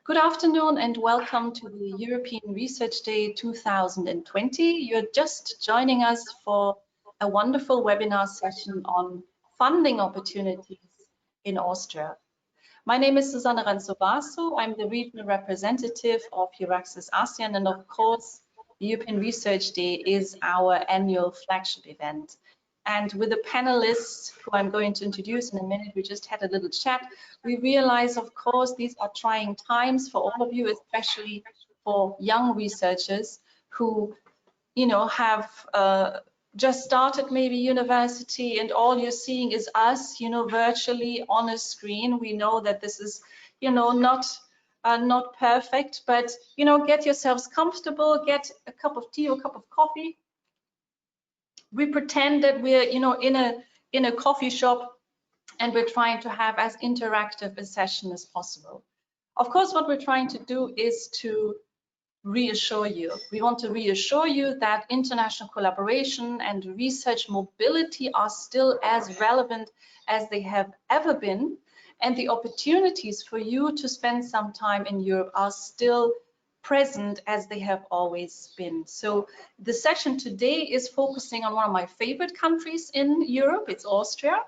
Good afternoon and welcome to the European Research Day 2020. You're just joining us for a wonderful webinar session on funding opportunities in Austria. My name is Susanne Ranzobasu. I'm the regional representative of EUREXS ASEAN, and of course, the European Research Day is our annual flagship event. And with the panelists who I'm going to introduce in a minute, we just had a little chat. We realize, of course, these are trying times for all of you, especially for young researchers who, have just started maybe university, and all you're seeing is us, virtually on a screen. We know that this is, not perfect, but get yourselves comfortable, get a cup of tea or a cup of coffee. We pretend that we're, in a coffee shop, and we're trying to have as interactive a session as possible. Of course, what we're trying to do is to reassure you. We want to reassure you that international collaboration and research mobility are still as relevant as they have ever been, and the opportunities for you to spend some time in Europe are still present as they have always been. So the session today is focusing on one of my favorite countries in Europe. It's Austria.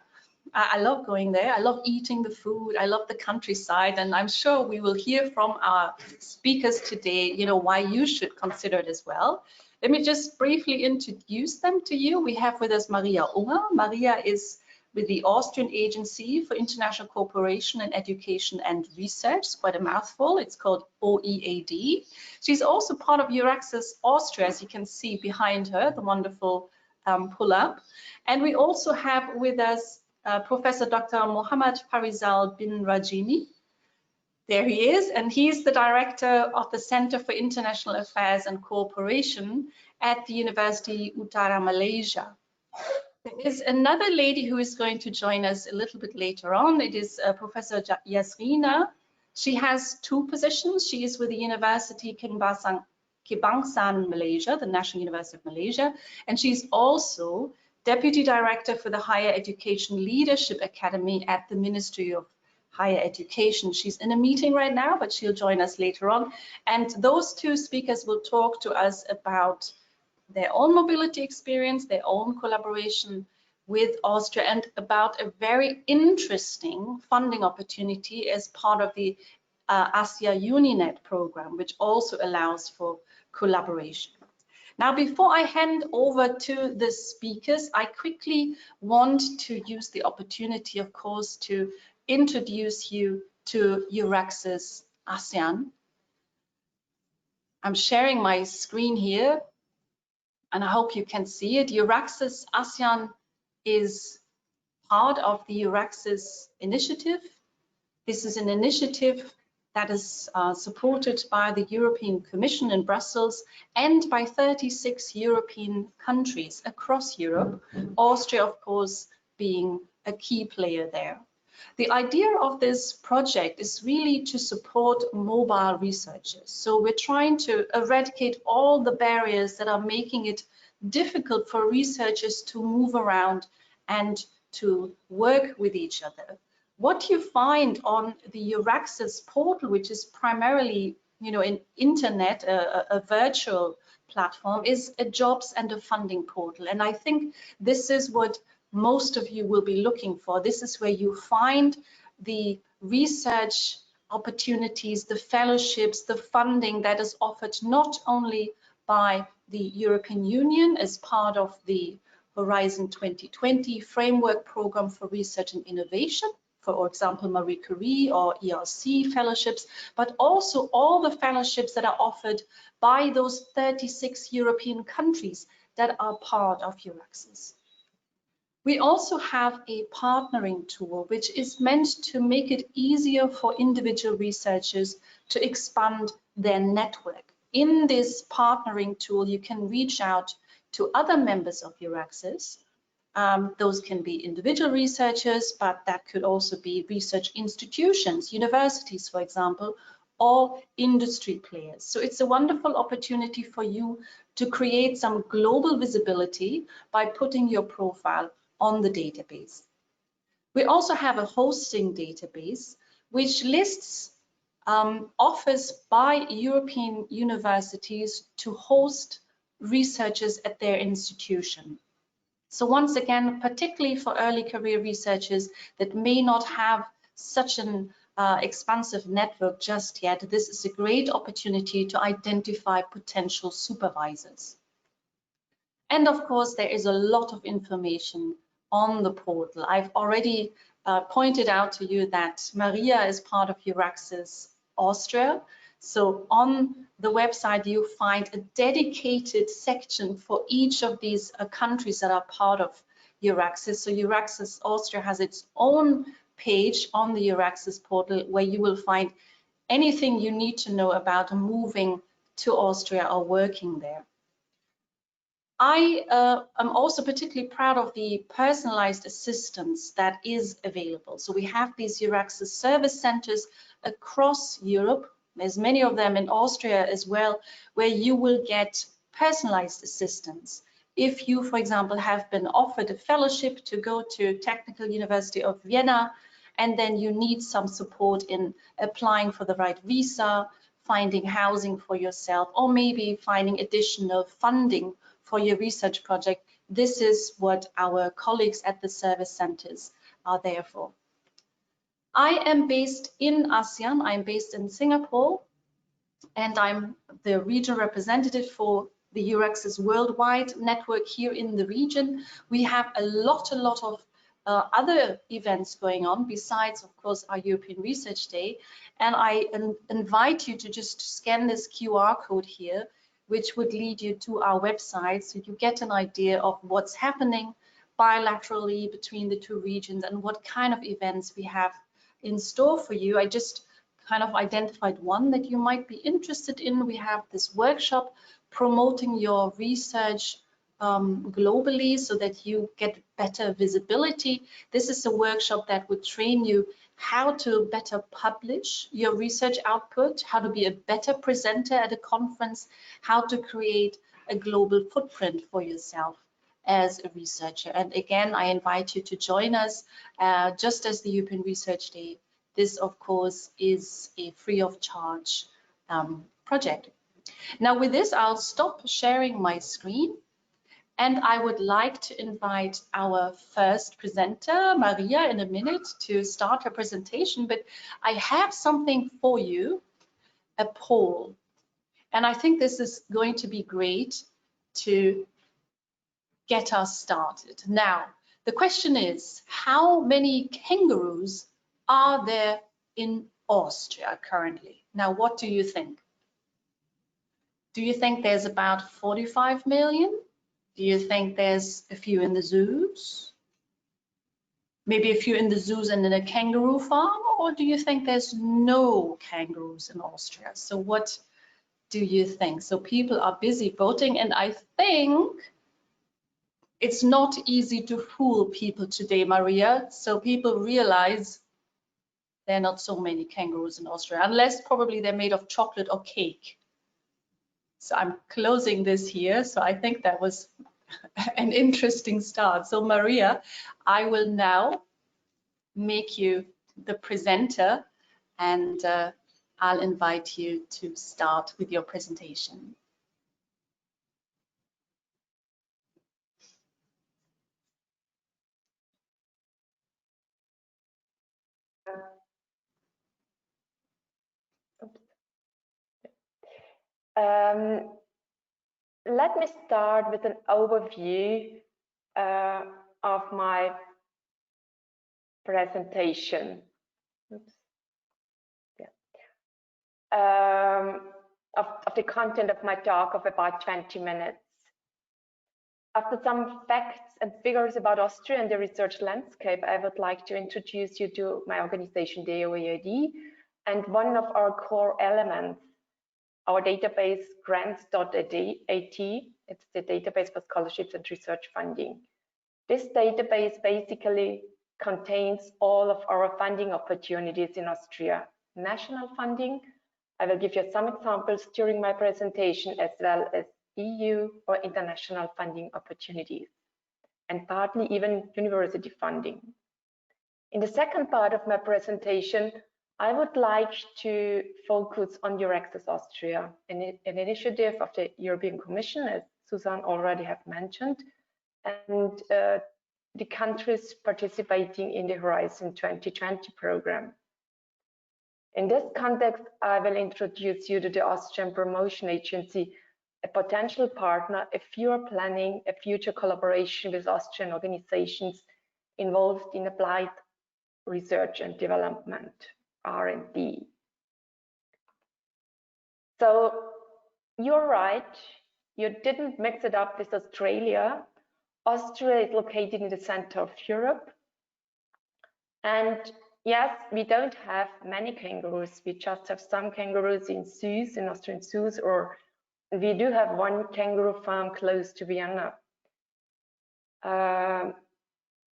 I love going there. I love eating the food. I love the countryside, and I'm sure we will hear from our speakers today, why you should consider it as well. Let me just briefly introduce them to you. We have with us Maria Unger. Maria is with the Austrian Agency for International Cooperation in Education and Research. It's quite a mouthful. It's called OeAD. She's also part of EUREXS Austria, as you can see behind her, the wonderful pull-up. And we also have with us Professor Dr. Mohamad Farizal bin Rajemi. There he is, and he's the director of the Center for International Affairs and Cooperation at the University Utara, Malaysia. There is another lady who is going to join us a little bit later on. It is Professor Yazrina. She has two positions. She is with the Universiti Kebangsaan Malaysia, the National University of Malaysia, and she's also Deputy Director for the Higher Education Leadership Academy at the Ministry of Higher Education. She's in a meeting right now, but she'll join us later on. And those two speakers will talk to us about their own mobility experience, their own collaboration with Austria, and about a very interesting funding opportunity as part of the ASIA-UNINET program, which also allows for collaboration. Now, before I hand over to the speakers, I quickly want to use the opportunity, of course, to introduce you to EUREXS ASEAN. I'm sharing my screen here, and I hope you can see it. EUREXS ASEAN is part of the EUREXS initiative. This is an initiative that is supported by the European Commission in Brussels and by 36 European countries across Europe, Austria, of course, being a key player there. The idea of this project is really to support mobile researchers. So we're trying to eradicate all the barriers that are making it difficult for researchers to move around and to work with each other. What you find on the EUREXS portal, which is primarily, an internet, a virtual platform, is a jobs and a funding portal. And I think this is what most of you will be looking for. This is where you find the research opportunities, the fellowships, the funding that is offered not only by the European Union as part of the Horizon 2020 framework program for research and innovation, for example, Marie Curie or ERC fellowships, but also all the fellowships that are offered by those 36 European countries that are part of EUREXS. We also have a partnering tool, which is meant to make it easier for individual researchers to expand their network. In this partnering tool, you can reach out to other members of EUREXS. Those can be individual researchers, but that could also be research institutions, universities, for example, or industry players. So it's a wonderful opportunity for you to create some global visibility by putting your profile on the database. We also have a hosting database which lists offers by European universities to host researchers at their institution. So once again, particularly for early career researchers that may not have such an expansive network just yet, this is a great opportunity to identify potential supervisors. And of course, there is a lot of information on the portal. I've already pointed out to you that Maria is part of EUREXS Austria. So on the website, you find a dedicated section for each of these countries that are part of EUREXS. So EUREXS Austria has its own page on the EUREXS portal where you will find anything you need to know about moving to Austria or working there. I am also particularly proud of the personalized assistance that is available. So we have these EUREXS service centers across Europe. There's many of them in Austria as well, where you will get personalized assistance. If you, for example, have been offered a fellowship to go to Technical University of Vienna, and then you need some support in applying for the right visa, finding housing for yourself, or maybe finding additional funding for your research project, this is what our colleagues at the service centers are there for. I am based in ASEAN, I'm based in Singapore, and I'm the regional representative for the EUREXS worldwide network here in the region. We have a lot of other events going on besides, of course, our European Research Day. And I invite you to just scan this QR code here, which would lead you to our website so you get an idea of what's happening bilaterally between the two regions and what kind of events we have in store for you. I just kind of identified one that you might be interested in. We have this workshop promoting your research globally so that you get better visibility. This is a workshop that would train you how to better publish your research output, how to be a better presenter at a conference, how to create a global footprint for yourself as a researcher. And again, I invite you to join us just as the European Research Day. This, of course, is a free of charge project. Now with this, I'll stop sharing my screen. And I would like to invite our first presenter, Maria, in a minute to start her presentation. But I have something for you, a poll. And I think this is going to be great to get us started. Now, the question is, how many kangaroos are there in Austria currently? Now, what do you think? Do you think there's about 45 million? Do you think there's a few in the zoos? Maybe a few in the zoos and in a kangaroo farm? Or do you think there's no kangaroos in Austria? So what do you think? So people are busy voting, and I think it's not easy to fool people today, Maria. So people realize there are not so many kangaroos in Austria, unless probably they're made of chocolate or cake. So I'm closing this here. So I think that was an interesting start. So Maria, I will now make you the presenter, and I'll invite you to start with your presentation. Let me start with an overview of my presentation. Oops. Yeah. Of the content of my talk of about 20 minutes. After some facts and figures about Austria and the research landscape, I would like to introduce you to my organization, the OeAD, and one of our core elements, our database grants.at. It's the database for scholarships and research funding. This database basically contains all of our funding opportunities in Austria. National funding, I will give you some examples during my presentation, as well as EU or international funding opportunities, and partly even university funding. In the second part of my presentation, I would like to focus on EUREXS Austria, an initiative of the European Commission, as Susan already have mentioned, and the countries participating in the Horizon 2020 program. In this context, I will introduce you to the Austrian Promotion Agency, a potential partner if you are planning a future collaboration with Austrian organizations involved in applied research and development, R&D. So you're right, you didn't mix it up with Australia. Austria is located in the center of Europe. And yes, we don't have many kangaroos. We just have some kangaroos in zoos, in Austrian zoos, or we do have one kangaroo farm close to Vienna.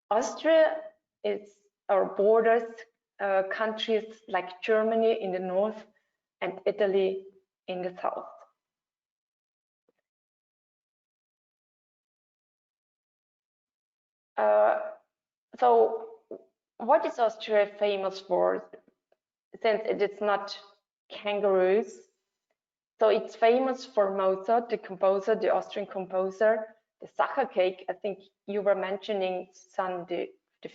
Austria is our borders countries like Germany in the north and Italy in the south. So what is Austria famous for, since it is not kangaroos? So it's famous for Mozart, the composer, the Austrian composer, the Sacher cake. I think you were mentioning, Susan, the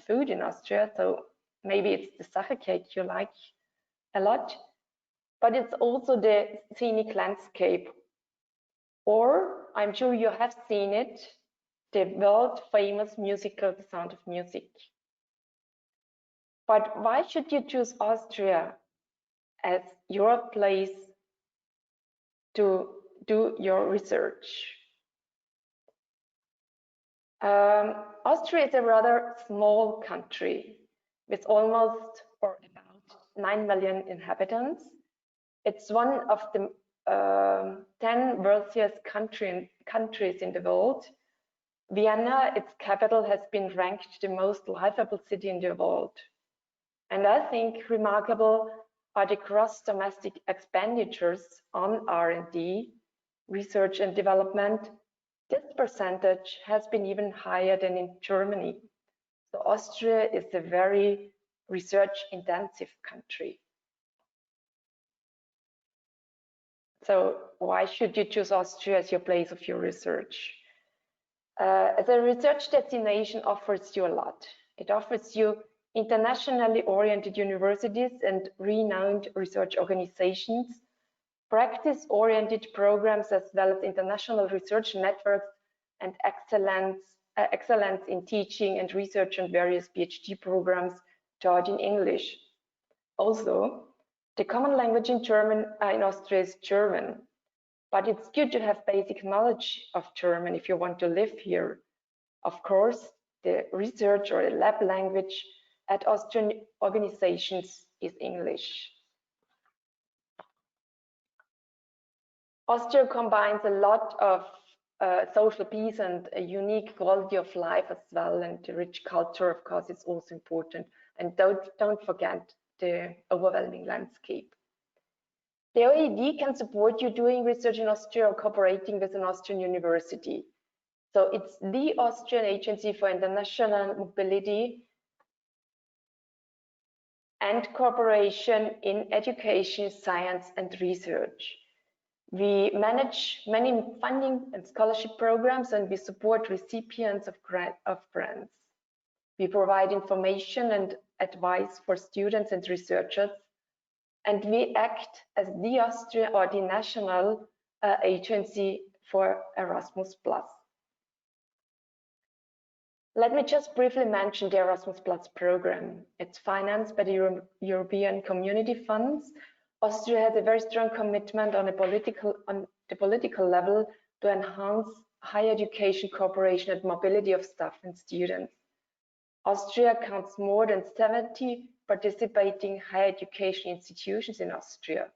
food in Austria, so maybe it's the Sacher cake you like a lot. But it's also the scenic landscape, or I'm sure you have seen it, the world famous musical, The Sound of Music. But why should you choose Austria as your place to do your research? Austria is a rather small country with almost or about 9 million inhabitants. It's one of the 10 wealthiest countries in the world. Vienna, its capital, has been ranked the most livable city in the world. And I think remarkable are the gross domestic expenditures on R&D, research and development. This percentage has been even higher than in Germany. So Austria is a very research-intensive country. So why should you choose Austria as your place of your research? The research destination offers you a lot. It offers you internationally oriented universities and renowned research organizations, practice-oriented programs, as well as international research networks and excellence in teaching and research on various PhD programs taught in English. Also, the common language in Austria is German, but it's good to have basic knowledge of German if you want to live here. Of course, the research or the lab language at Austrian organizations is English. Austria combines a lot of social peace and a unique quality of life as well, and the rich culture, of course, is also important. And don't forget the overwhelming landscape. The OeAD can support you doing research in Austria or cooperating with an Austrian university. So it's the Austrian Agency for International Mobility and Cooperation in Education, Science and Research. We manage many funding and scholarship programs, and we support recipients of grants. We provide information and advice for students and researchers, and we act as the Austrian or the national agency for Erasmus+. Let me just briefly mention the Erasmus+ program. It's financed by the European Community Funds. Austria has a very strong commitment on the political level to enhance higher education cooperation and mobility of staff and students. Austria counts more than 70 participating higher education institutions in Austria.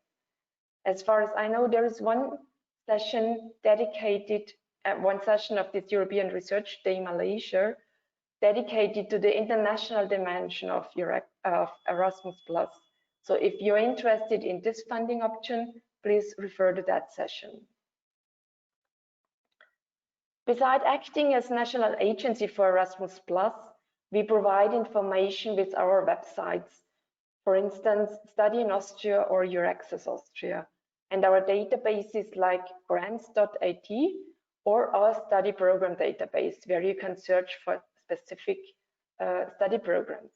As far as I know, there is one session dedicated, one session of this European Research Day in Malaysia, dedicated to the international dimension of Erasmus+. So if you're interested in this funding option, please refer to that session. Besides acting as national agency for Erasmus+, we provide information with our websites. for instance, Study in Austria or EUREXS Austria, and our databases like grants.at or our study program database, where you can search for specific study programs.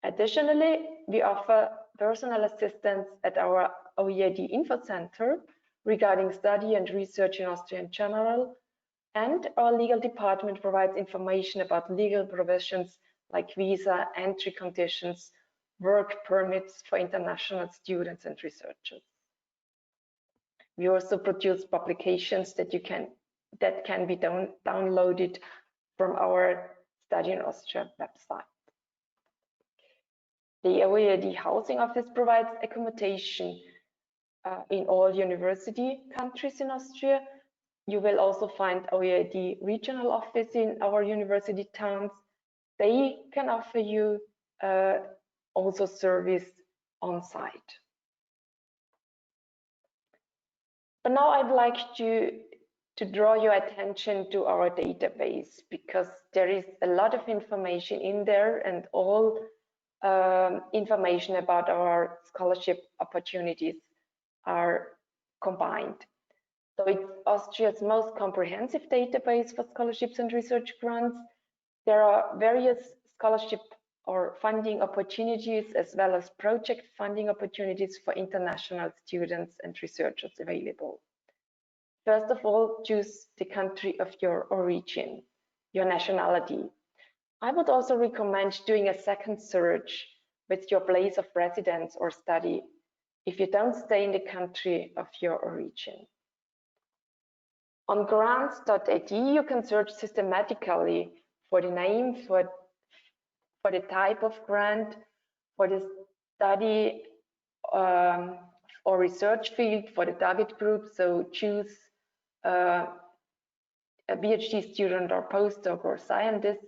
Additionally, we offer personal assistance at our OeAD Info Center regarding study and research in Austria in general, and our legal department provides information about legal provisions like visa, entry conditions, work permits for international students and researchers. We also produce publications that can be downloaded from our Study in Austria website. The OeAD Housing Office provides accommodation in all university countries in Austria. You will also find OeAD regional office in our university towns. They can offer you also service on site. But now I'd like to draw your attention to our database, because there is a lot of information in there, and all information about our scholarship opportunities are combined. So it's Austria's most comprehensive database for scholarships and research grants. There are various scholarship or funding opportunities, as well as project funding opportunities for international students and researchers available. First of all, choose the country of your origin, your nationality. I would also recommend doing a second search with your place of residence or study if you don't stay in the country of your origin. On grants.at, you can search systematically for the name, for the type of grant, for the study or research field, for the target group. So choose a PhD student or postdoc or scientist.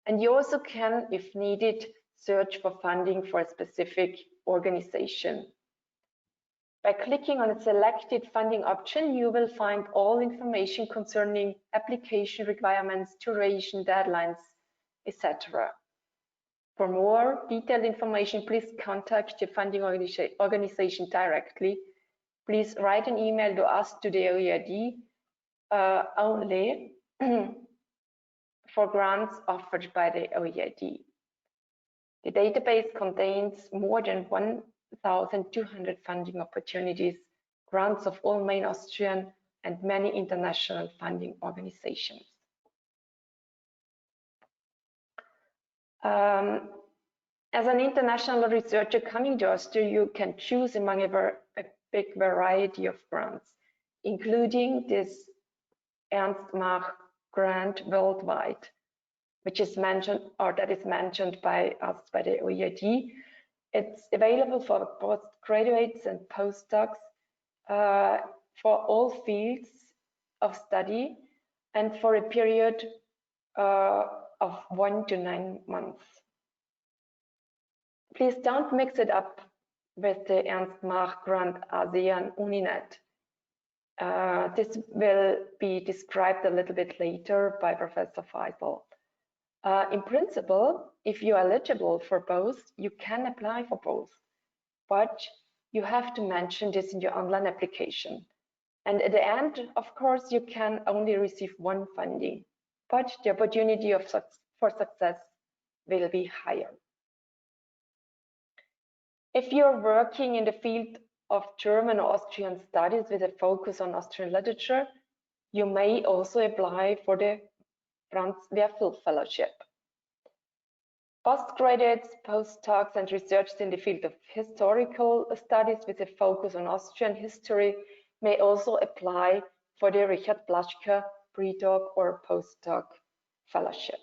And you also can, if needed, search for funding for a specific organization. By clicking on a selected funding option, you will find all information concerning application requirements, duration, deadlines, etc. For more detailed information, please contact your funding organization directly. Please write an email to us, to the OeAD, only for grants offered by the OeAD. The database contains more than 1,200 funding opportunities, grants of all main Austrian and many international funding organizations. As an international researcher coming to Austria, you can choose among a big variety of grants, including this Ernst Mach grant worldwide, which is mentioned, or that is mentioned by us by the OeAD. It's available for postgraduates and postdocs for all fields of study and for a period of 1 to 9 months. Please don't mix it up with the Ernst Mach grant ASEAN-UNINET. This will be described a little bit later by Professor Farizal. In principle, if you are eligible for both, you can apply for both, but you have to mention this in your online application. And at the end, of course, you can only receive one funding, but the opportunity for success will be higher. If you're working in the field of German or Austrian studies with a focus on Austrian literature, you may also apply for the Franz Werfel Fellowship. Postgraduates, postdocs, and researchers in the field of historical studies with a focus on Austrian history may also apply for the Richard Blaschke pre-doc or postdoc fellowship.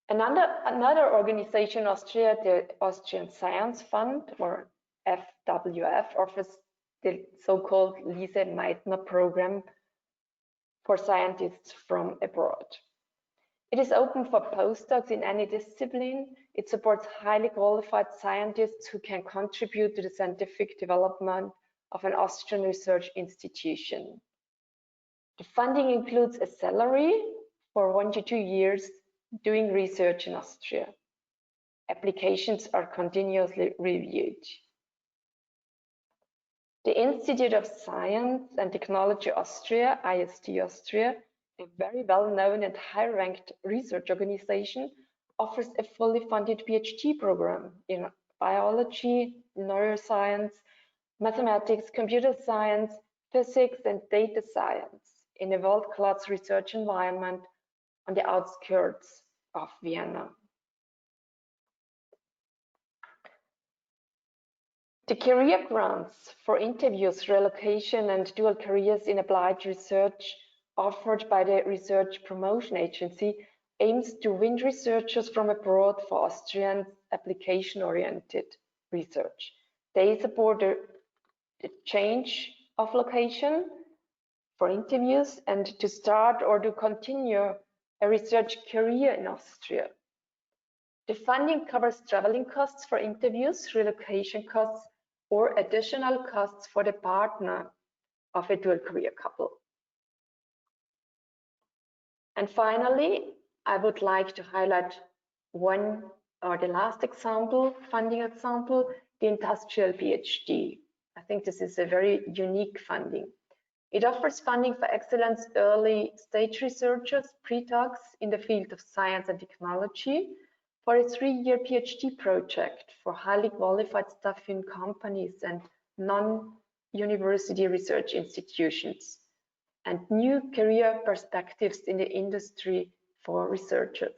Another organization in Austria, the Austrian Science Fund, or FWF, offers the so-called Lise Meitner program for scientists from abroad. It is open for postdocs in any discipline. It supports highly qualified scientists who can contribute to the scientific development of an Austrian research institution. The funding includes a salary for 1 to 2 years doing research in Austria. Applications are continuously reviewed. The Institute of Science and Technology Austria, IST Austria, a very well-known and high-ranked research organization, offers a fully funded PhD program in biology, neuroscience, mathematics, computer science, physics, and data science in a world-class research environment on the outskirts of Vienna. The career grants for interviews, relocation, and dual careers in applied research offered by the Research Promotion Agency aims to win researchers from abroad for Austrian application-oriented research. They support the change of location for interviews and to start or to continue a research career in Austria. The funding covers traveling costs for interviews, relocation costs, or additional costs for the partner of a dual career couple. And finally, I would like to highlight the last example, funding example, the industrial PhD. I think this is a very unique funding. It offers funding for excellence early stage researchers, pre-docs in the field of science and technology, for a 3-year PhD project for highly qualified staff in companies and non-university research institutions, and new career perspectives in the industry for researchers.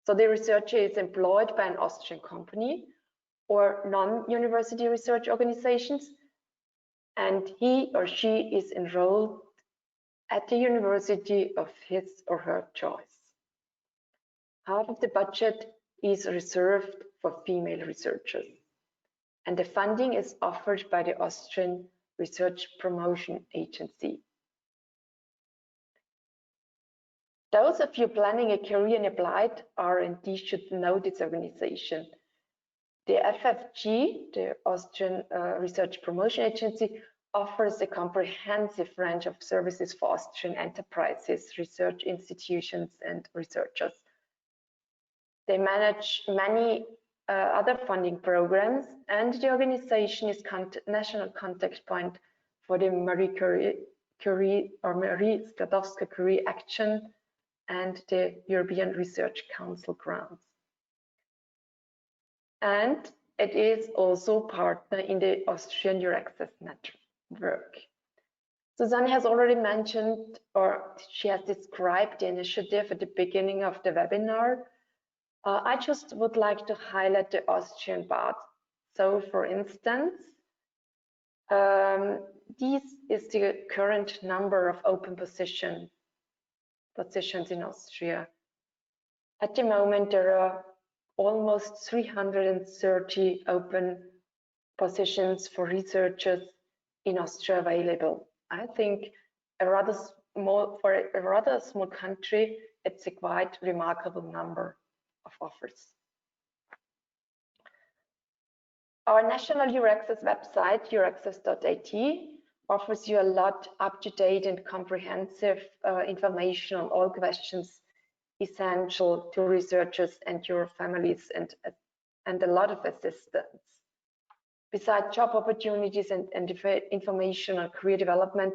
So the researcher is employed by an Austrian company or non-university research organizations, and he or she is enrolled at the university of his or her choice. Half of the budget is reserved for female researchers, and the funding is offered by the Austrian Research Promotion Agency. Those of you planning a career in applied R&D should know this organization. The FFG, the Austrian Research Promotion Agency, offers a comprehensive range of services for Austrian enterprises, research institutions, and researchers. They manage many other funding programs, and the organization is national contact point for the Marie Skłodowska-Curie Action and the European Research Council grants. And it is also partner in the Austrian EUREXS network. Susanne has already mentioned, or she has described the initiative at the beginning of the webinar. I just would like to highlight the Austrian part. So for instance, this is the current number of open positions in Austria. At the moment, there are almost 330 open positions for researchers in Austria available. I think for a rather small country, it's a quite remarkable number of offers. Our national EUREXS website, eurexs.at, offers you a lot up-to-date and comprehensive information on all questions essential to researchers and your families, and a lot of assistance. Besides job opportunities and information on career development,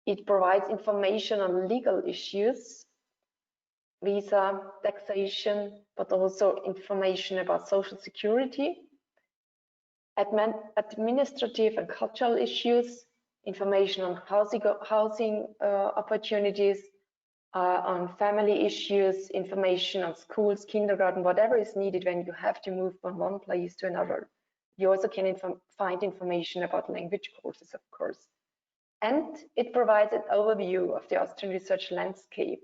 it provides information on legal issues, visa, taxation, but also information about social security, administrative and cultural issues, information on housing opportunities, on family issues, information on schools, kindergarten, whatever is needed when you have to move from one place to another. You also can find information about language courses, of course. And it provides an overview of the Austrian research landscape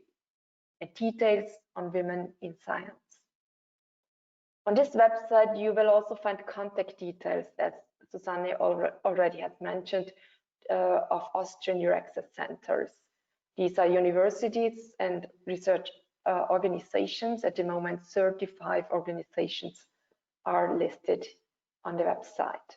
and details on women in science. On this website, you will also find contact details, as Susanne already has mentioned, of Austrian EUREXS centers. These are universities and research organizations. At the moment, 35 organizations are listed on the website.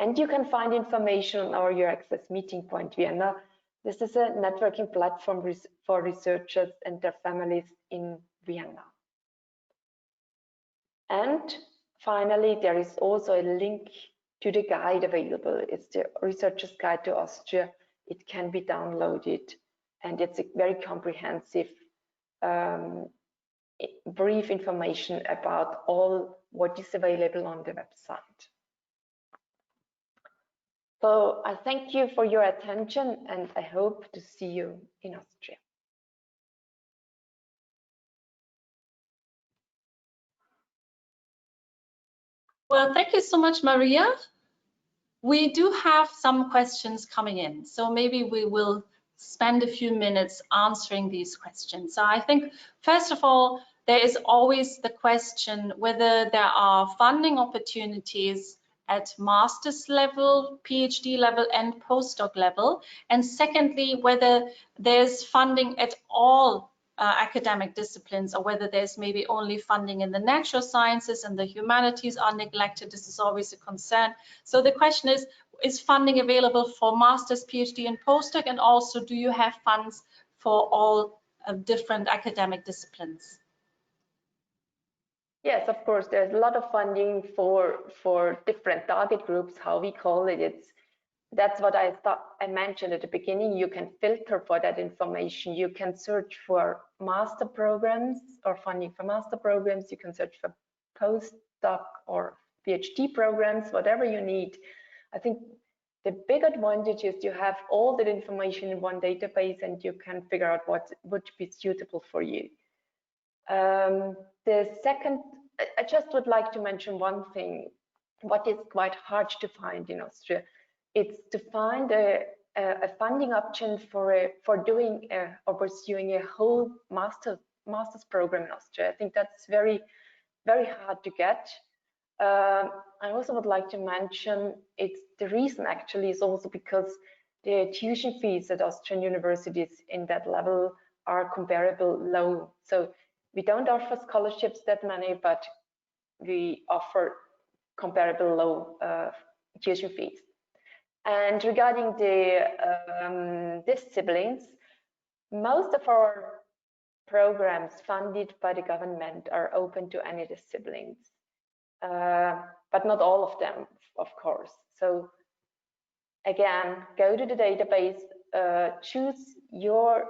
And you can find information on our EUREXS meeting point Vienna, This is a networking platform for researchers and their families in Vienna. And finally, there is also a link to the guide available. It's the Researcher's Guide to Austria. It can be downloaded, and it's a very comprehensive, brief information about all what is available on the website. So I thank you for your attention, and I hope to see you in Austria. Well, thank you so much, Maria. We do have some questions coming in, so maybe we will spend a few minutes answering these questions. So I think, first of all, there is always the question whether there are funding opportunities at master's level, PhD level, and postdoc level. And secondly, whether there's funding at all academic disciplines, or whether there's maybe only funding in the natural sciences and the humanities are neglected. This is always a concern. So the question is funding available for master's, PhD, and postdoc? And also, do you have funds for all different academic disciplines? Yes, of course, there's a lot of funding for different target groups, how we call it. That's what I mentioned at the beginning. You can filter for that information. You can search for master programs or funding for master programs. You can search for postdoc or PhD programs, whatever you need. I think the big advantage is you have all that information in one database, and you can figure out what would be suitable for you. The second, I just would like to mention one thing, what is quite hard to find in Austria. It's to find a funding option for doing or pursuing a whole master's program in Austria. I think that's very, very hard to get. I also would like to mention the reason actually is also because the tuition fees at Austrian universities in that level are comparable low. So we don't offer scholarships that many, but we offer comparable low tuition fees. And regarding the disciplines, most of our programs funded by the government are open to any disciplines, but not all of them, of course. So again, go to the database, choose your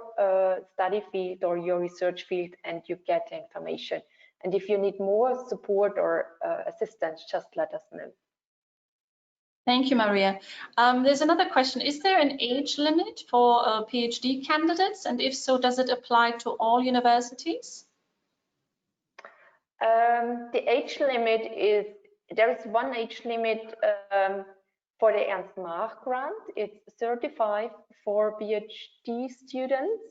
study field or your research field, and you get the information. And if you need more support or assistance, just let us know. Thank you, Maria. There's another question. Is there an age limit for PhD candidates? And if so, does it apply to all universities? The age limit is, there is one age limit for the Ernst Mach grant. It's 35 for PhD students.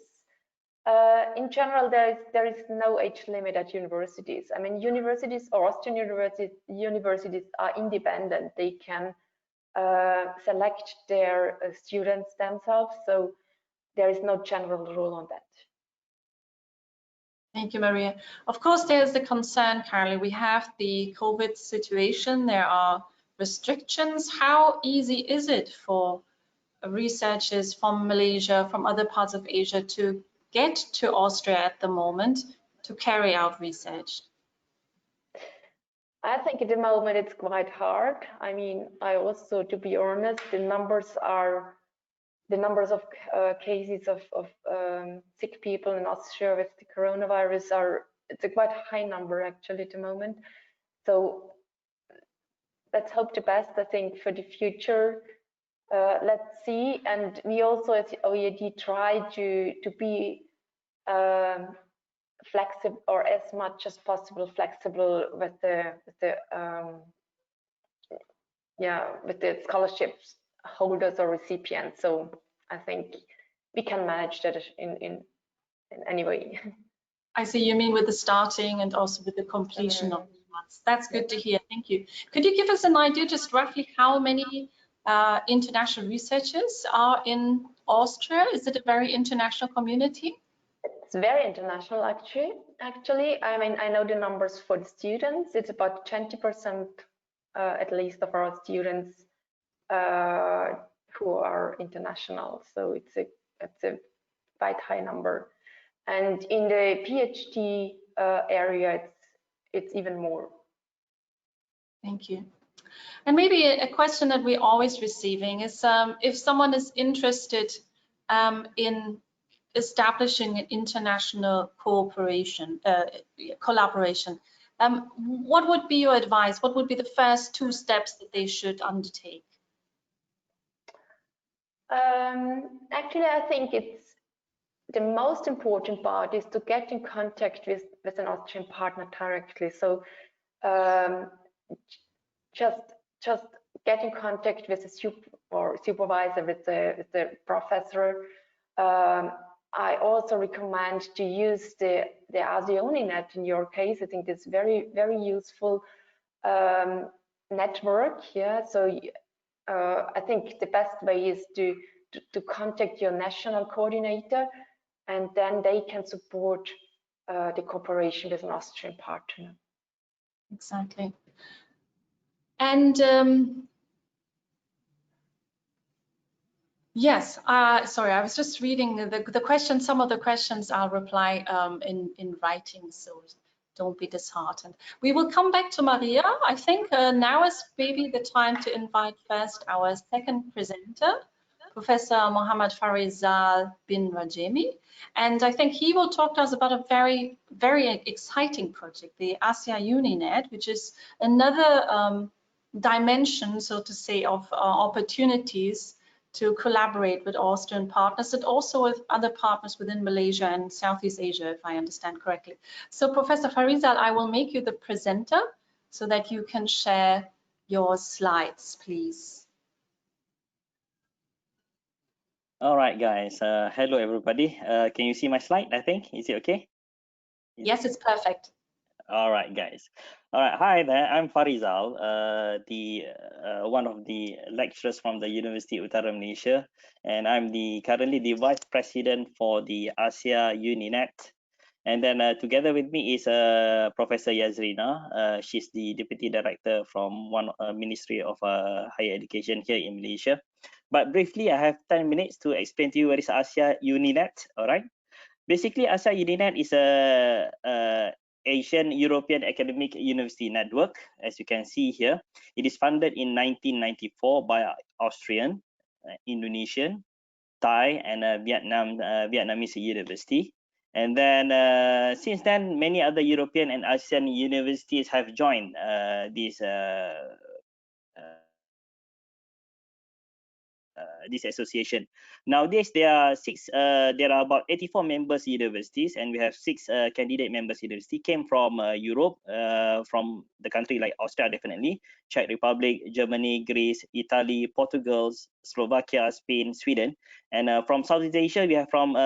In general, there is no age limit at universities. I mean, universities or Austrian universities are independent. They can select their students themselves, so there is no general rule on that. Thank you, Maria. Of course, there's the concern currently. We have the COVID situation. There are restrictions. How easy is it for researchers from Malaysia, from other parts of Asia to get to Austria at the moment to carry out research? I think at the moment it's quite hard. I mean, I also, to be honest, the numbers of cases of sick people in Austria with the coronavirus it's a quite high number actually at the moment. So let's hope the best, I think, for the future. Let's see. And we also at OeAD try to be flexible, or as much as possible flexible with the scholarships holders or recipients. So I think we can manage that in any way. I see, you mean with the starting and also with the completion of the months. That's good to hear. Thank you. Could you give us an idea just roughly how many international researchers are in Austria? Is it a very international community? It's very international actually. I mean, I know the numbers for the students. It's about 20% at least of our students who are international. So it's a it's a quite high number. And in the PhD area, it's even more. Thank you. And maybe a question that we're always receiving is if someone is interested in establishing an international collaboration, what would be your advice? What would be the first 2 steps that they should undertake? Actually, I think it's the most important part is to get in contact with an Austrian partner directly. So just get in contact with the supervisor, with the professor. I also recommend to use the ASIA-UNINET in your case. I think it's very, very useful network. Yeah, so I think the best way is to contact your national coordinator, and then they can support the cooperation with an Austrian partner. Exactly. And yes, sorry, I was just reading the questions. Some of the questions I'll reply in writing, so don't be disheartened. We will come back to Maria. I think now is maybe the time to invite first our second presenter, Professor Mohamad Farizal bin Rajemi. And I think he will talk to us about a very, very exciting project, the ASIA-UNINET, which is another dimension, so to say, of opportunities to collaborate with Austrian partners and also with other partners within Malaysia and Southeast Asia, if I understand correctly. So Professor Farizal, I will make you the presenter so that you can share your slides, please. All right, guys. Hello, everybody. Can you see my slide, I think? Is it okay? Yes, it's perfect. All right, guys. All right, hi there. I'm Farizal, one of the lecturers from the University Utara, Malaysia, and I'm currently the vice president for the ASIA-UNINET. And then together with me is Professor Yazrina. She's the deputy director from one Ministry of Higher Education here in Malaysia. But briefly, I have 10 minutes to explain to you what is ASIA-UNINET. All right. Basically, ASIA-UNINET is a Asian European Academic University Network. As you can see here, it is funded in 1994 by Austrian, Indonesian, Thai, and Vietnamese university. And then since then, many other European and ASEAN universities have joined this association. Nowadays, there are about 84 members universities, and we have 6 candidate members university came from Europe, from the country like Austria, definitely, Czech Republic, Germany, Greece, Italy, Portugal, Slovakia, Spain, Sweden, and from Southeast Asia, we have from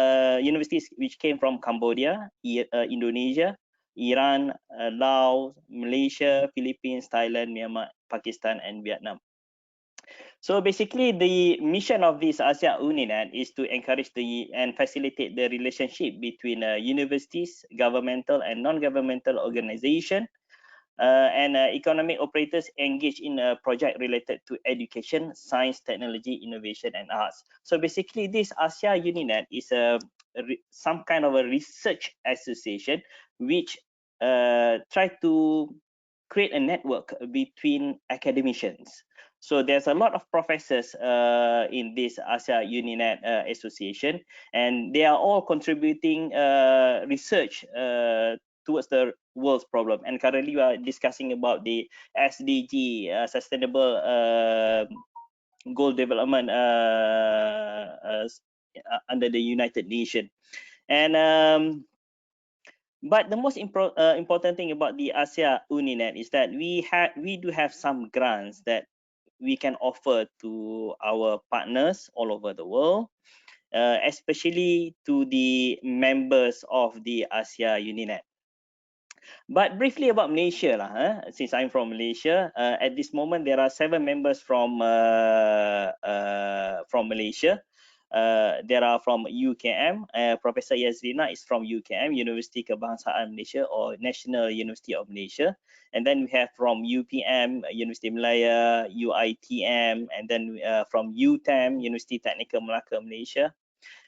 universities which came from Cambodia, Indonesia, Iran, Laos, Malaysia, Philippines, Thailand, Myanmar, Pakistan, and Vietnam. So basically, the mission of this ASIA-UNINET is to encourage and facilitate the relationship between universities, governmental and non-governmental organizations, and economic operators engaged in a project related to education, science, technology, innovation, and arts. So basically, this ASIA-UNINET is some kind of a research association which try to create a network between academicians. So there's a lot of professors in this ASIA-UNINET association, and they are all contributing research towards the world's problem. And currently we are discussing about the SDG, Sustainable Goal Development under the United Nations. And but the most important thing about the ASIA-UNINET is that we do have some grants that we can offer to our partners all over the world, especially to the members of the ASIA-UNINET. But briefly about Malaysia, since I'm from Malaysia, at this moment there are 7 members from Malaysia. There are from UKM. Professor Yazrina is from UKM, Universiti Kebangsaan Malaysia, or National University of Malaysia. And then we have from UPM, Universiti Malaya, UITM, and then from UTM, University Technical Malacca, Malaysia.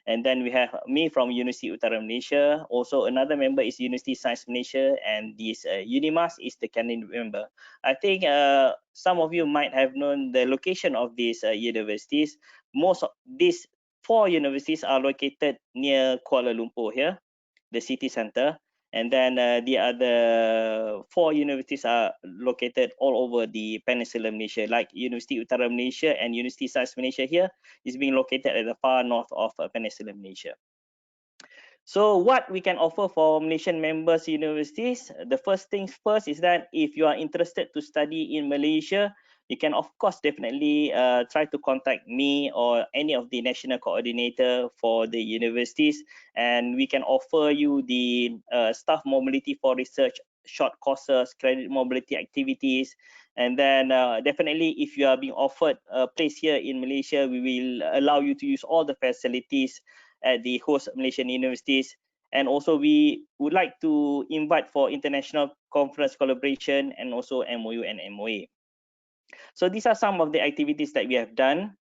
And then we have me from Universiti Utara Malaysia. Also another member is Universiti Science Malaysia, and this UNIMAS is the candidate member. I think some of you might have known the location of these universities. Most of these 4 universities are located near Kuala Lumpur here, the city center. And then the other 4 universities are located all over the Peninsular Malaysia, like Universiti Utara Malaysia and Universiti Science Malaysia here is being located at the far north of Peninsular Malaysia. So what we can offer for Malaysian members universities, the first things first is that if you are interested to study in Malaysia, you can of course definitely try to contact me or any of the national coordinator for the universities, and we can offer you the staff mobility for research, short courses, credit mobility activities. And then definitely if you are being offered a place here in Malaysia, we will allow you to use all the facilities at the host Malaysian universities. And also we would like to invite for international conference collaboration and also MOU and MOA. So these are some of the activities that we have done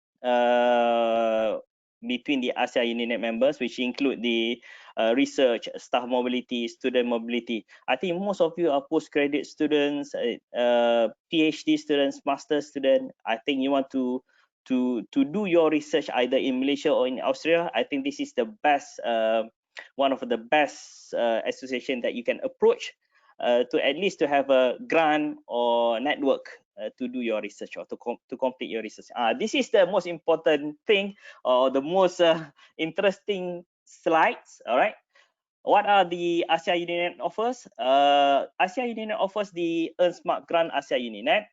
between the ASIA-UNINET members, which include the research, staff mobility, student mobility. I think most of you are postgraduate students, PhD students, master student. I think you want to do your research either in Malaysia or in Austria. I think this is the best, one of the best association that you can approach to at least to have a grant or network to do your research or to complete your research. This is the most important thing or the most interesting slides. All right. What are the ASIA-UNINET offers? ASIA-UNINET offers the Earn Smart Grant ASIA-UNINET.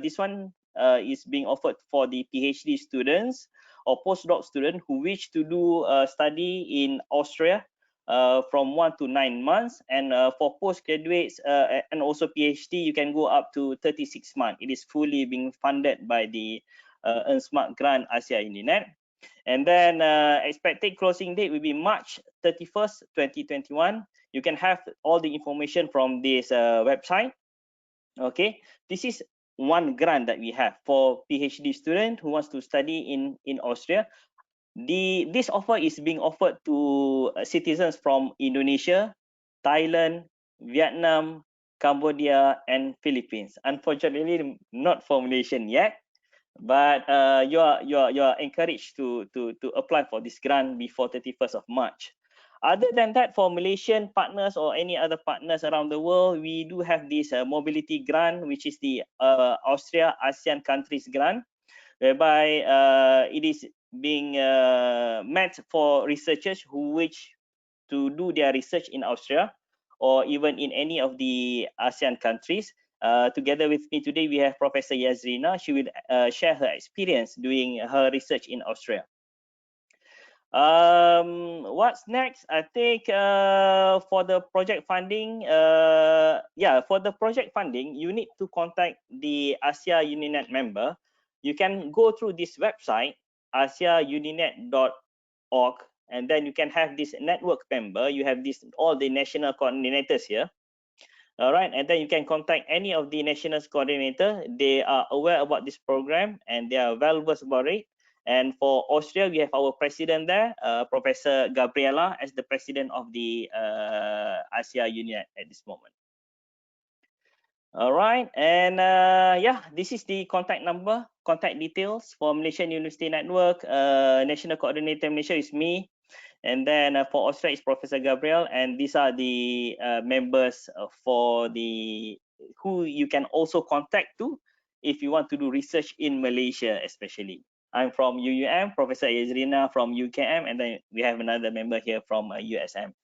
This one is being offered for the PhD students or postdoc students who wish to do study in Austria from 1 to 9 months, and for postgraduates and also PhD, you can go up to 36 months. It is fully being funded by the Earn Smart Grant ASIA-UNINET. And then expected closing date will be March 31st, 2021. You can have all the information from this website. Okay, this is one grant that we have for PhD student who wants to study in Austria. This offer is being offered to citizens from Indonesia, Thailand, Vietnam, Cambodia, and Philippines. Unfortunately, not for Malaysian yet, but you are encouraged to apply for this grant before 31st of March. Other than that, for Malaysian partners or any other partners around the world, we do have this mobility grant, which is the Austria ASEAN countries grant, whereby it is being met for researchers who wish to do their research in Austria or even in any of the ASEAN countries. Together with me today, we have Professor Yazrina. She will share her experience doing her research in Austria. What's next? I think for the project funding, for the project funding, you need to contact the ASIA-UNINET member. You can go through this website, ASIA-UNINET.org, and then you can have this network member. You have this all the national coordinators here. All right, and then you can contact any of the national coordinator. They are aware about this program and they are well versed about it. And for Austria, we have our president there, Professor Gabriela, as the president of the ASIA-UNINET at this moment. All right, and this is the contact number, contact details for Malaysian University Network. National Coordinator Malaysia is me. And then for Austria is Professor Gabriel, and these are the members for the who you can also contact to if you want to do research in Malaysia, especially. I'm from UUM, Professor Yazrina from UKM, and then we have another member here from USM.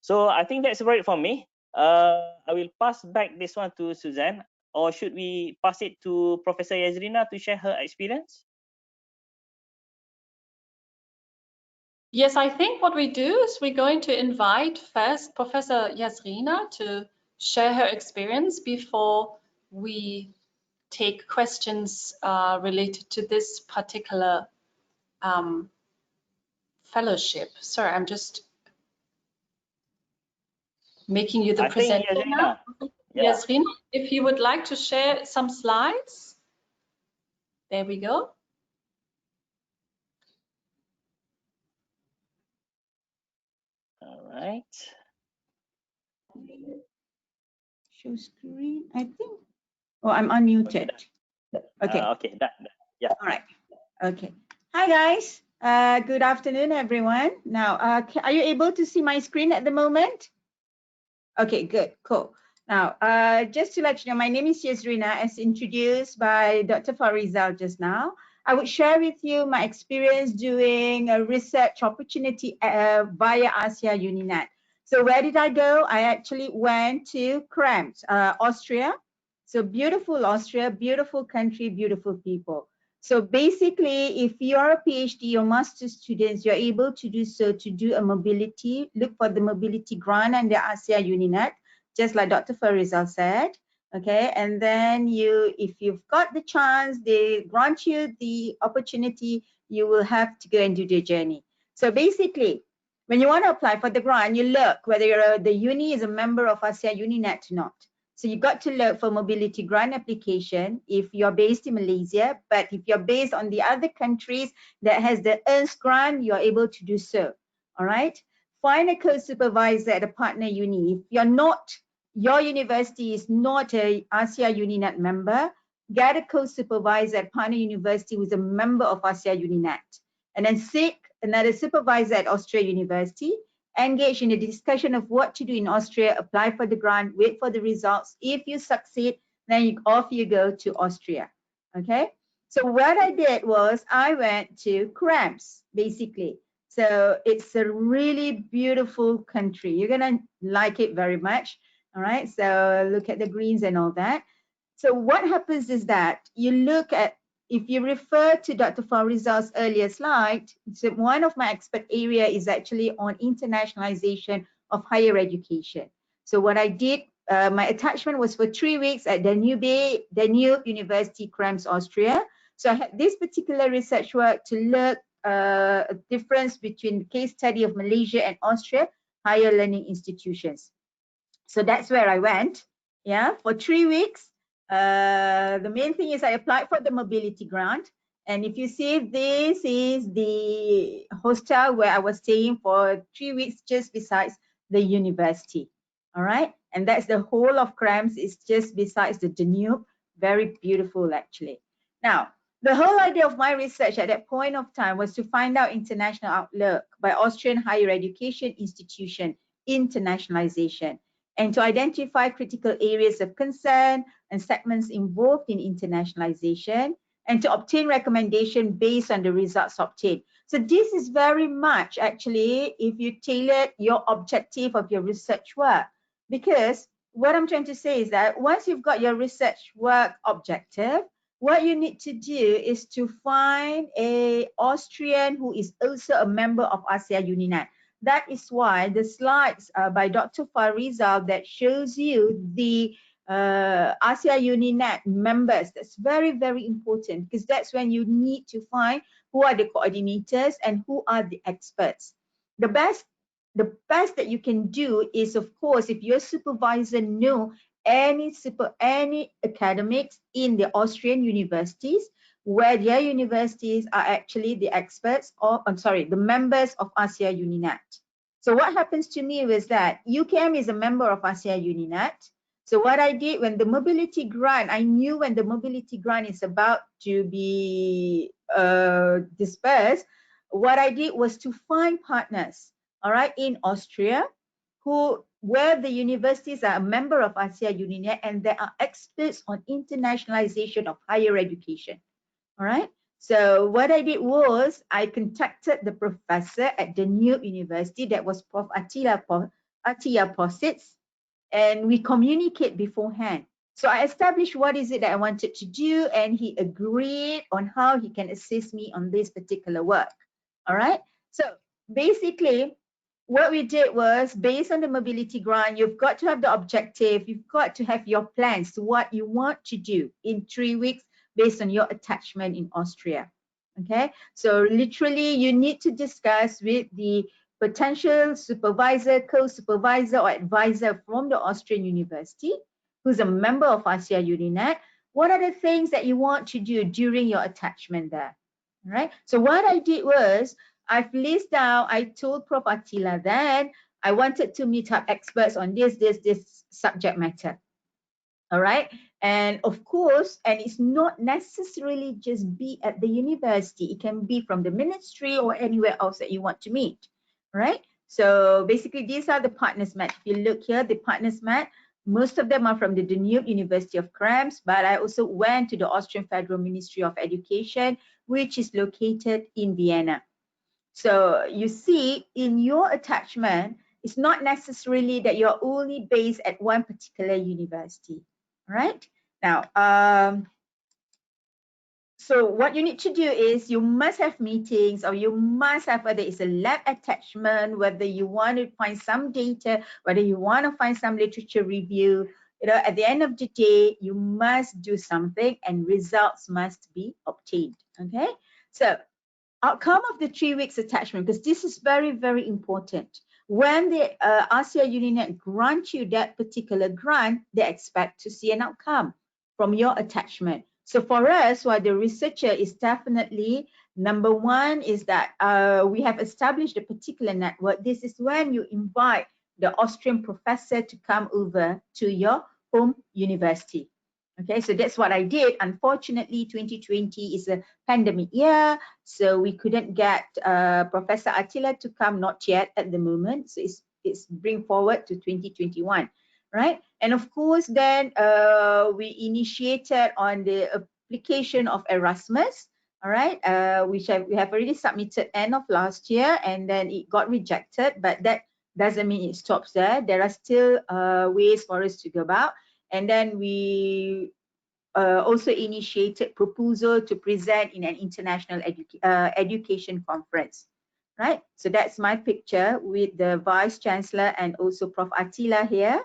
So I think that's right for me. I will pass back this one to Suzanne, or should we pass it to Professor Yazrina to share her experience? Yes, I think what we do is we're going to invite first Professor Yazrina to share her experience before we take questions related to this particular fellowship. Sorry, I'm just making you the presenter now. Yazrina, if you would like to share some slides. There we go. right. Show screen, I think. Oh, I'm unmuted. Okay. Okay, done. Yeah. All right. Okay. Hi, guys. Good afternoon, everyone. Now, are you able to see my screen at the moment? Okay, good, cool. Now, just to let you know, my name is Yazrina, as introduced by Dr. Farizal just now. I would share with you my experience doing a research opportunity via ASIA-UNINET. So where did I go? I actually went to Kramps, Austria. So beautiful Austria, beautiful country, beautiful people. So basically, if you're a PhD or master's students, you're able to do so to do a mobility, look for the mobility grant and the ASIA-UNINET, just like Dr. Farizal said. Okay, and then if you've got the chance, they grant you the opportunity, you will have to go and do the journey. So basically, when you want to apply for the grant, you look whether the uni is a member of ASIA-UNINET or not. So you got to look for mobility grant application if you're based in Malaysia, but if you're based on the other countries that has the EUREXS grant, you're able to do so. All right. Find a co-supervisor at a partner uni. If you're not, your university is not a ASIA-UNINET member, get a co-supervisor at partner university who's a member of ASIA-UNINET. And then seek another supervisor at Austria University, engage in a discussion of what to do in Austria, apply for the grant, wait for the results. If you succeed, then off you go to Austria, okay? So what I did was I went to Kramps, basically. So it's a really beautiful country. You're gonna like it very much, all right? So look at the greens and all that. So what happens is that you look at, if you refer to Dr. Farizal's earlier slide, so one of my expert area is actually on internationalization of higher education. So what I did, my attachment was for 3 weeks at Danube University, Kramps, Austria. So I had this particular research work to look a difference between the case study of Malaysia and Austria higher learning institutions. So that's where I went, yeah, for 3 weeks. The main thing is I applied for the mobility grant. And if you see, this is the hostel where I was staying for 3 weeks just besides the university. All right. And that's the whole of Kramps is just besides the Danube. Very beautiful, actually. Now, the whole idea of my research at that point of time was to find out international outlook by Austrian higher education institution, internationalization, and to identify critical areas of concern and segments involved in internationalization, and to obtain recommendation based on the results obtained. So this is very much actually if you tailor your objective of your research work, because what I'm trying to say is that once you've got your research work objective, what you need to do is to find an Austrian who is also a member of ASIA-UNINET. That is why the slides by Dr. Farizal that shows you the ASIA-UNINET members, that's very, very important, because that's when you need to find who are the coordinators and who are the experts. The best that you can do is, of course, if your supervisor know any academics in the Austrian universities, where their universities are actually the experts, or I'm sorry, the members of ASIA-UNINET. So what happens to me was that UKM is a member of ASIA-UNINET. So what I did when the mobility grant, I knew when the mobility grant is about to be dispersed, what I did was to find partners, all right, in Austria, where the universities are a member of ASIA-UNINET and they are experts on internationalization of higher education. All right. So what I did was I contacted the professor at the new university, that was Prof. Attila Positz, and we communicate beforehand. So I established what is it that I wanted to do, and he agreed on how he can assist me on this particular work. All right. So basically, what we did was, based on the mobility grant, you've got to have the objective, you've got to have your plans, what you want to do in 3 weeks based on your attachment in Austria. Okay, so literally you need to discuss with the potential supervisor, co-supervisor or advisor from the Austrian university who's a member of ASIA-UNINET. What are the things that you want to do during your attachment there? All right, so what I did was I've listed down, I told Prof. Attila then, I wanted to meet up experts on this subject matter. All right. And of course, and it's not necessarily just be at the university. It can be from the ministry or anywhere else that you want to meet. All right. So basically, these are the partners met. If you look here, the partners met, most of them are from the Danube University of Kramps, but I also went to the Austrian Federal Ministry of Education, which is located in Vienna. So you see in your attachment, it's not necessarily that you're only based at one particular university. Right now, so what you need to do is you must have meetings, or you must have, whether it's a lab attachment, whether you want to find some data, whether you want to find some literature review. You know, at the end of the day, you must do something and results must be obtained. Okay, so outcome of the 3 weeks attachment, because this is very, very important. When the ASIA-UNINET grant you that particular grant, they expect to see an outcome from your attachment. So for us, while the researcher is definitely, number one is that we have established a particular network. This is when you invite the Austrian professor to come over to your home university. Okay, so that's what I did. Unfortunately, 2020 is a pandemic year, so we couldn't get Professor Attila to come, not yet at the moment. So it's bring forward to 2021, right? And of course, then we initiated on the application of Erasmus, all right, which we have already submitted end of last year, and then it got rejected, but that doesn't mean it stops there. There are still ways for us to go about. And then we also initiated proposal to present in an international education conference, right? So that's my picture with the Vice Chancellor and also Prof. Attila here,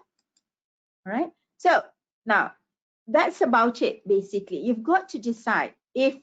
right? So now that's about it, basically. You've got to decide if,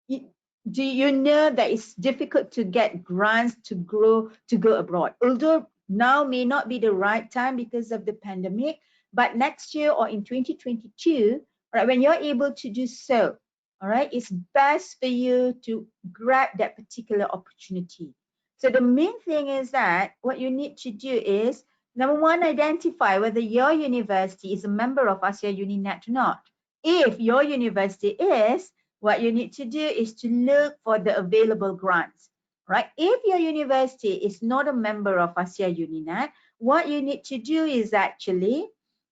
do you know that it's difficult to get grants to go abroad, although now may not be the right time because of the pandemic, but next year or in 2022, right, when you're able to do so, all right, it's best for you to grab that particular opportunity. So the main thing is that what you need to do is, number one, identify whether your university is a member of ASIA-UNINET or not. If your university is, what you need to do is to look for the available grants, right? If your university is not a member of ASIA-UNINET, what you need to do is actually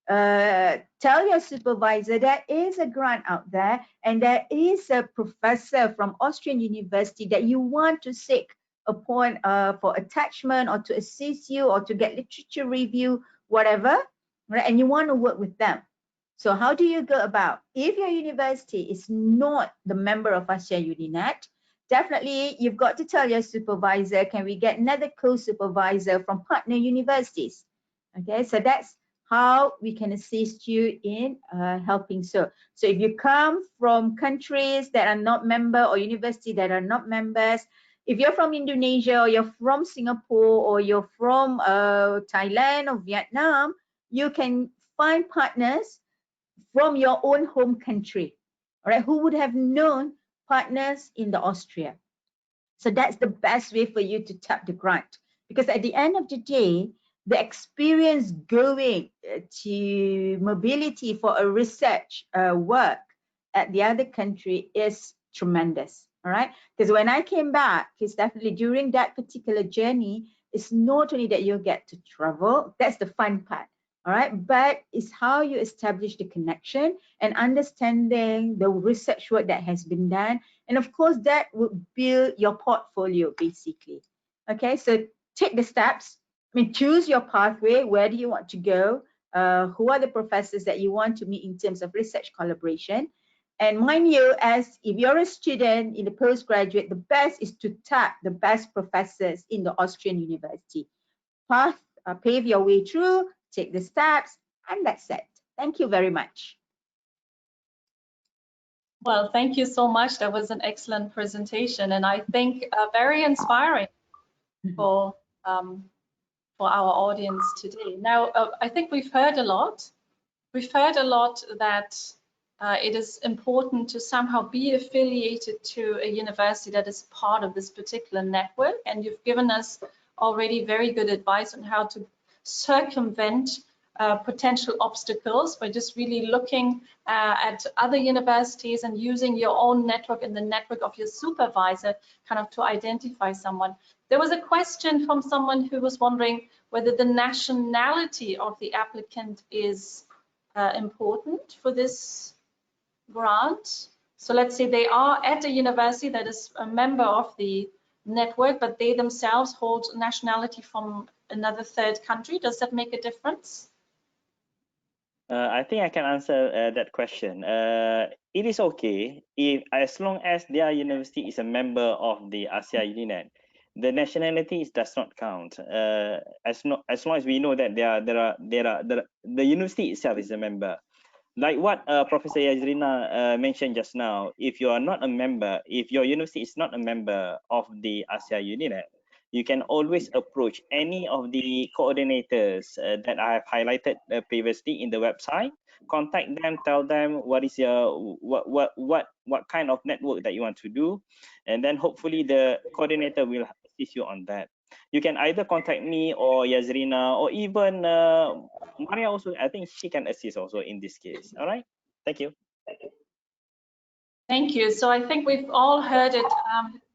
tell your supervisor there is a grant out there and there is a professor from Austrian University that you want to seek upon for attachment or to assist you or to get literature review, whatever, right? And you want to work with them. So how do you go about? If your university is not the member of ASIA-UNINET, definitely you've got to tell your supervisor, can we get another co-supervisor from partner universities? Okay, so that's how we can assist you in helping. So if you come from countries that are not member or university that are not members, if you're from Indonesia or you're from Singapore or you're from Thailand or Vietnam, you can find partners from your own home country, all right, who would have known partners in the Austria. So that's the best way for you to tap the grant, because at the end of the day, the experience going to mobility for a research work at the other country is tremendous, all right? Because when I came back, it's definitely during that particular journey, it's not only that you get to travel, that's the fun part, all right? But it's how you establish the connection and understanding the research work that has been done. And of course, that would build your portfolio, basically. Okay, so take the steps. I mean, choose your pathway. Where do you want to go? Who are the professors that you want to meet in terms of research collaboration? And mind you, as if you're a student in the postgraduate, the best is to tap the best professors in the Austrian university. Pave your way through, take the steps, and that's it. Thank you very much. Well, thank you so much. That was an excellent presentation, and I think very inspiring for our audience today. Now, I think we've heard a lot. We've heard a lot that it is important to somehow be affiliated to a university that is part of this particular network, and you've given us already very good advice on how to circumvent potential obstacles by just really looking at other universities and using your own network and the network of your supervisor kind of to identify someone. There was a question from someone who was wondering whether the nationality of the applicant is important for this grant. So let's say they are at a university that is a member of the network, but they themselves hold nationality from another third country. Does that make a difference? I think I can answer that question. It is okay if, as long as their university is a member of the ASIA-UNINET, the nationality does not count. As long as we know that the university itself is a member. Like what Professor Yazrina mentioned just now, if you are not a member, if your university is not a member of the ASIA-UNINET, you can always approach any of the coordinators that I have highlighted previously in the website. Contact them, tell them what is your what kind of network that you want to do, and then hopefully the coordinator will assist you on that. You can either contact me or Yazrina or even Maria also. I think she can assist also in this case. All right. Thank you. Thank you. So I think we've all heard it.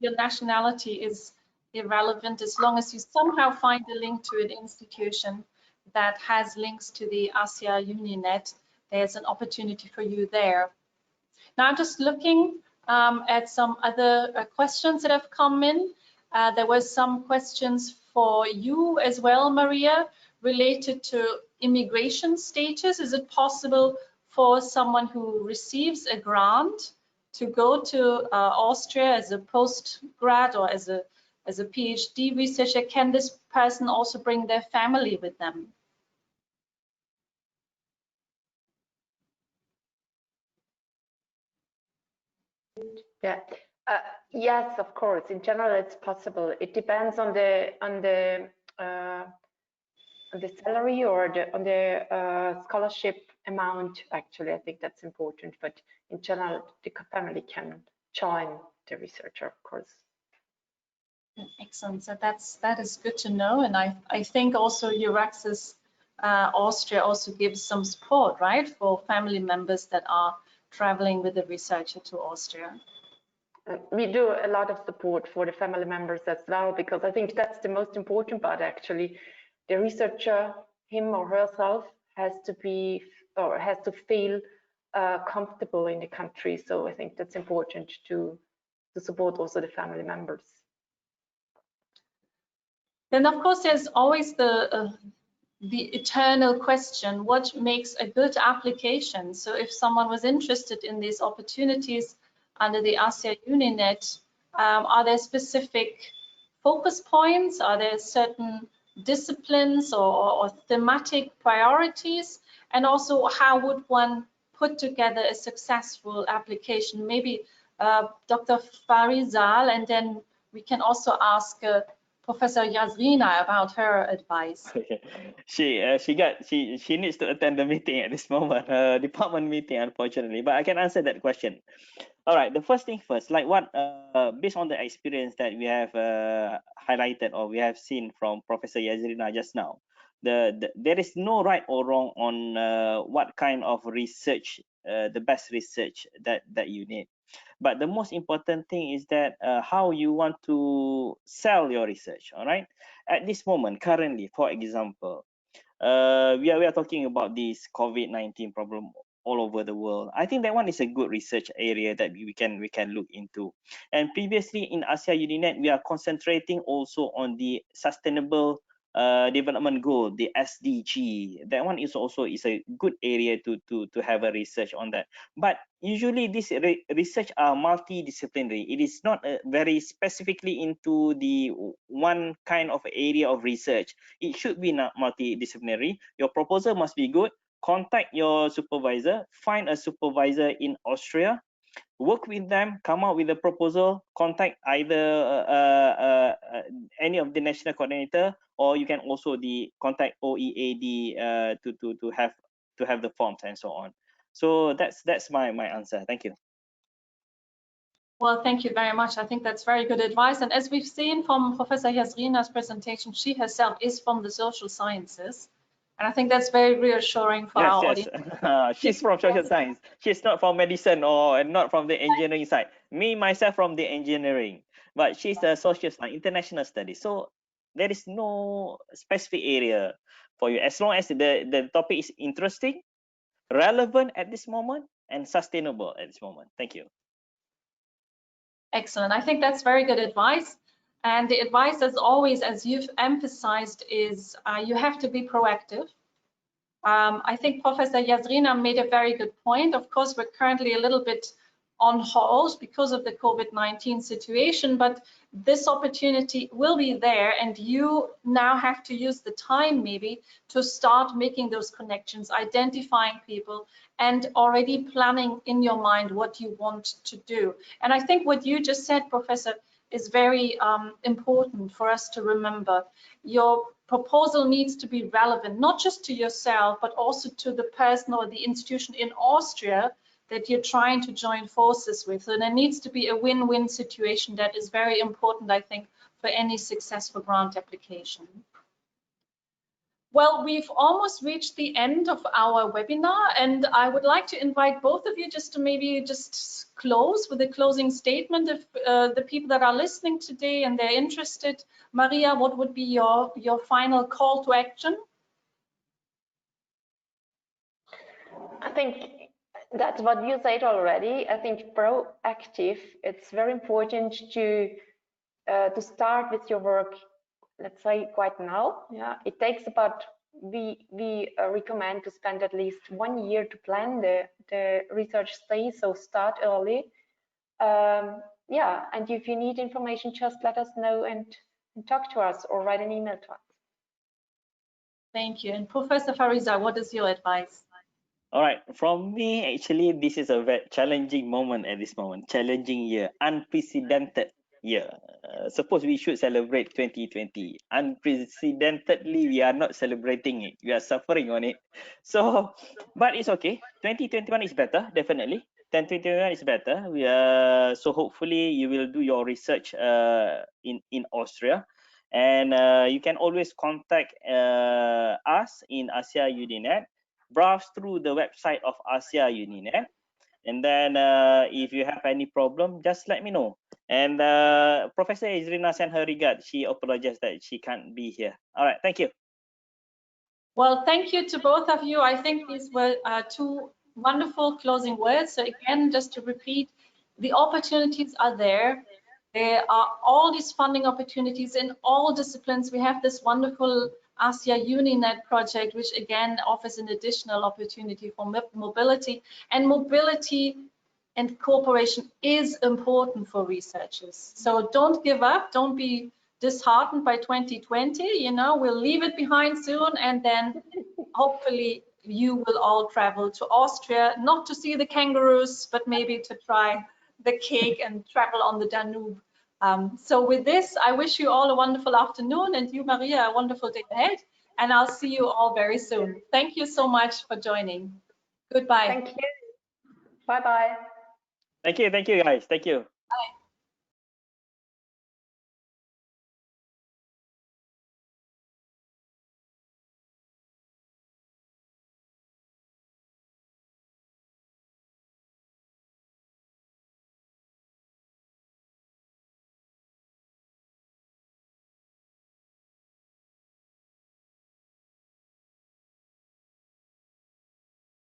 Your nationality is irrelevant as long as you somehow find a link to an institution that has links to the ASIA-UNINET. There's an opportunity for you there. Now I'm just looking at some other questions that have come in. There were some questions for you as well, Maria, related to immigration status. Is it possible for someone who receives a grant to go to Austria as a postgrad or as a PhD researcher? Can this person also bring their family with them? Yeah. Yes, of course. In general, it's possible. It depends on the salary or on the scholarship amount. Actually, I think that's important. But in general, the family can join the researcher, of course. Excellent. So that is good to know. And I think also EUREXS Austria also gives some support, right, for family members that are traveling with the researcher to Austria. We do a lot of support for the family members as well, because I think that's the most important part. Actually, the researcher, him or herself, has to be or has to feel comfortable in the country. So I think that's important to support also the family members. Then of course there's always the eternal question: what makes a good application? So if someone was interested in these opportunities under the ASIA-UNINET, are there specific focus points? Are there certain disciplines or thematic priorities? And also, how would one put together a successful application? Maybe Dr. Farizal, and then we can also ask Professor Yazrina about her advice. Okay. She needs to attend the meeting at this moment, department meeting, unfortunately. But I can answer that question. All right. The first thing first, like what based on the experience that we have highlighted or we have seen from Professor Yazrina just now, there is no right or wrong on what kind of research, the best research that you need. But the most important thing is that how you want to sell your research. All right. At this moment, currently, for example, we are talking about this COVID-19 problem all over the world. I think that one is a good research area that we can look into. And previously in ASIA-UNINET, we are concentrating also on the sustainable development goal, the SDG. That one is also a good area to have a research on that. But usually this research are multidisciplinary. It is not very specifically into the one kind of area of research. It should be not multidisciplinary. Your proposal must be good. Contact your supervisor, find a supervisor in Austria, work with them, come up with a proposal, contact either any of the national coordinator, or you can also contact OeAD to have the forms and so on. So that's my answer. Thank you. Well, thank you very much. I think that's very good advice. And as we've seen from Professor Yazrina's presentation, she herself is from the social sciences. And I think that's very reassuring for our audience. She's from social science. She's not from medicine or not from the engineering side. Me, myself from the engineering, but she's a social science, international studies. So there is no specific area for you. As long as the topic is interesting, relevant at this moment, and sustainable at this moment. Thank you. Excellent. I think that's very good advice. And the advice, as always, as you've emphasized, is you have to be proactive. I think Professor Yazrina made a very good point. Of course, we're currently a little bit on hold because of the COVID-19 situation, but this opportunity will be there, and you now have to use the time maybe to start making those connections, identifying people, and already planning in your mind what you want to do. And I think what you just said, Professor, is very important for us to remember. Your proposal needs to be relevant, not just to yourself, but also to the person or the institution in Austria that you're trying to join forces with. So there needs to be a win-win situation that is very important, I think, for any successful grant application. Well, we've almost reached the end of our webinar, and I would like to invite both of you just to maybe just close with a closing statement. If the people that are listening today and they're interested, Maria, what would be your final call to action? I think that's what you said already. I think proactive, it's very important to start with your work, let's say quite now. Yeah, it takes about, we recommend to spend at least 1 year to plan the research stay, so start early. Yeah, and if you need information, just let us know and talk to us or write an email to us. Thank you. And Professor Farizal, what is your advice? All right, from me, actually, this is a very challenging moment at this moment. Challenging year, unprecedented year. Suppose we should celebrate 2020. Unprecedentedly, we are not celebrating it. We are suffering on it. So, but it's okay. 2021 is better, definitely. 2021 is better. So hopefully you will do your research in Austria. And you can always contact us in ASIA-UNINET. Browse through the website of ASIA-UNINET, and then if you have any problem, just let me know. And Professor Yazrina sent her regards. She apologized that she can't be here. All right, thank you. Well, thank you to both of you. I think these were two wonderful closing words. So again, just to repeat, the opportunities are there. There are all these funding opportunities in all disciplines. We have this wonderful ASIA-UNINET project, which again offers an additional opportunity for mobility. And mobility and cooperation is important for researchers. So don't give up, don't be disheartened by 2020. You know, we'll leave it behind soon, and then hopefully you will all travel to Austria, not to see the kangaroos, but maybe to try the cake and travel on the Danube. So with this, I wish you all a wonderful afternoon, and you, Maria, a wonderful day ahead. And I'll see you all very soon. Thank you so much for joining. Goodbye. Thank you. Bye-bye. Thank you, guys. Thank you. Bye.